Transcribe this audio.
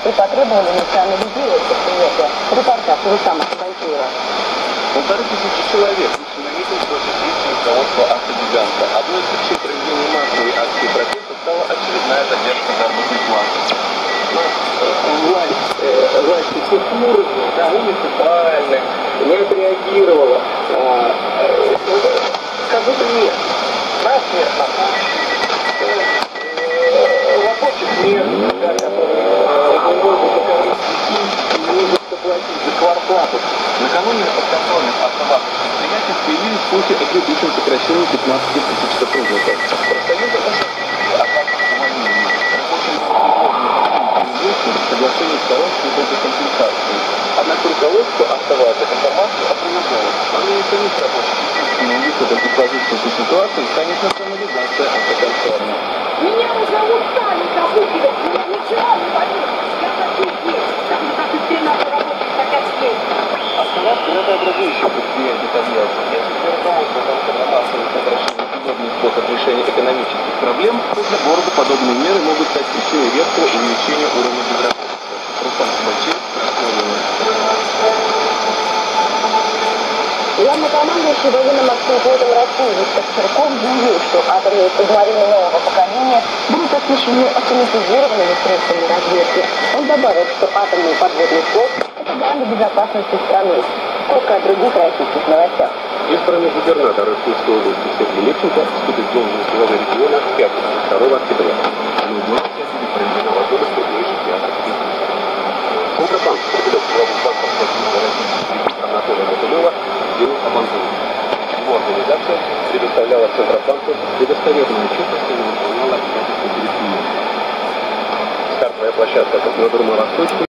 и потребовали национализировать предприятие. Репортаж Рустама Сабантеева. 1500 человек вышли на митинг против действий руководства автогиганта. Одной из причин проведения массовой акции протеста стала очередная задержка заработной платы. Власть всех уровней, муниципальных, не отреагировала. Как будто нет. Нас нет на помощь. Рабочих нет, которые не могут покормить детей, не могут заплатить за квартплату. Накануне на подконтрольных автовазных предприятиях появились слухи о грядущем сокращении 15 тысяч сотрудников. Профсоюзы уже о фактах увольнения. Рабочим было соглашение сторон с выплатой компенсации. Однако руководство автовазов информацию опровергает. По мнению самих рабочих, единственным выходом из сложившейся ситуации станет национализация автоконцерна. Меня уже устали запугивать, меня ничего не болит. Я хочу есть, потому как и 13 рабочих хотят съесть. АвтоВАЗ – градообразующее предприятие Тольятти. Если для руководства концерна массовых сокращений удобный способ решения экономических проблем, то для города подобные меры могут стать причиной резкого увеличения уровня безработицы. Рустам Сабантеев, Краснодарский. Главнокомандующий военно-морским флотом России Виктор Чирков заявил, что атомные субмарины нового поколения будут оснащены автоматизированными средствами разведки. Он добавил, что атомный подводный флот – это гарант безопасности страны. Сколько о других российских новостях. Избранный губернатор Иркутской области Сергей Левченко вступит в должность главы региона в пятницу, 2 октября. Ему должность будет проведена в одном из крупнейших театров Иркутска. Центробанк определил главу банковского союза Российских Анатолия Мотылева сделал авантюру. Его организация предоставляла Центробанку недостоверную отчетность и не выполняла обязательства перед клиентами. Стартовая площадка Космодрома Восточный